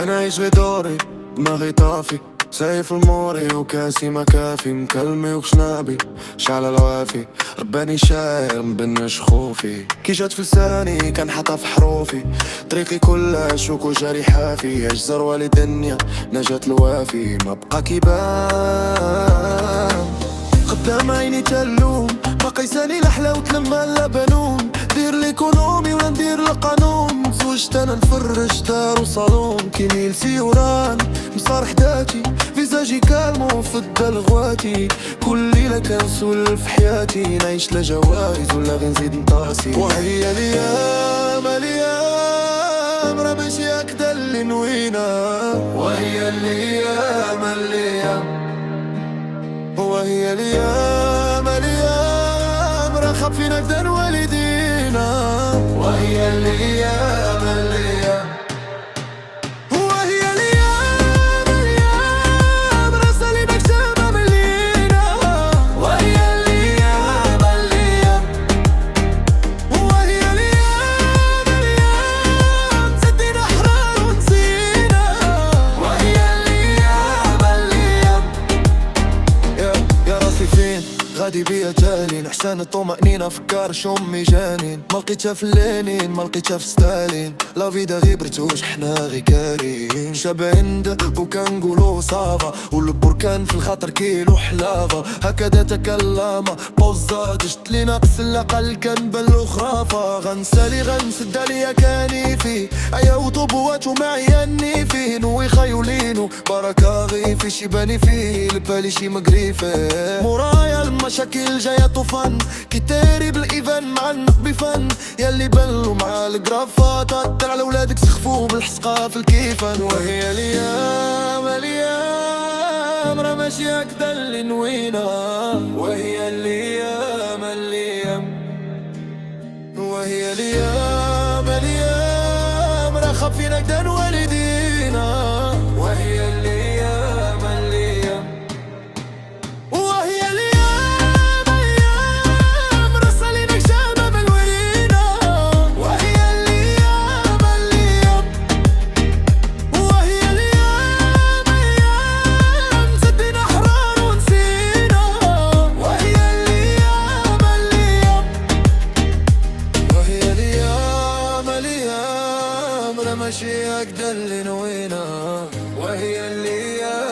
كنعيش غير دوري دماغي طافي، سايف الموري وكاسي ما كافي، مكلمي وخشنابي شعل العوافي، رباني شاعر مبنش خوفي، كي جات في لساني كنحطها في حروفي، طريقي كلها شوك وجاري حافي، اجزر والي دنيا نجاة الوافي، ما بقى كيبان قدام عيني تلوم، باقي ساني لحلاوة لما اللبنون، دير ليكونومي ولا ندير القانون، زوجت انا نفرج دار وصالون، كيميل سيوران مصار حداتي، فيزاجي كالمو فدا لغواتي، كل ليلة كنسولف حياتي، نعيش لجوايز ولا غير نزيد نطاسي، وهي الايام الايام راه ماشي هكدا اللي نوينا، وهي الايام الايام، وهي الايام الايام راه خاب فينا كدا والدينا، وهي الايام الايام، وهي الايام الايام راه سالينا كتابة ملينا، وهي الايام الايام، وهي الايام الايام سدينا حرار ونسينا، وهي الايام الايام. يا راسي فين غادي بيا تالين، احسان الطمأنينة فكارش امي جانين، ما لقيتها في اللينين ما لقيتها في ستالين، لا فيدا غي برتوش حنا غي كارين، شابين دب وكنقولو صافا، والبركان في الخاطر كيلو حلافة، هكذا تكلم بوزا دشت لي ناقص الاقل كنبلو خرافة، غنسالي غنسد عليا كانيفي، عيا وطبوات ومعيا النيفي، نوي خيولينو بركة غي في شي باني فيه لبالي شي مقريفة، مورايا المشاكل جاية طوفان، كيتاري بالايفان مع النقبي فن، ياللي بلو مع الجرافات عطر على ولادك سخفوه بالحسقة في الكيفان، وهي الايام الايام راه ماشي هكدا اللي نوينا، وهي الايام الايام، وهي الايام الايام راه خاب فينا كدا والدينا، وهي الايام الايام، وهي الايام الايام راه سالينا كتابة ملوينا، وهي الايام الايام، وهي الايام الايام سدينا حرار ونسينا، وهي الايام الايام، وهي الايام الايام راه ماشي هكدا اللي نوينا، وهي الايام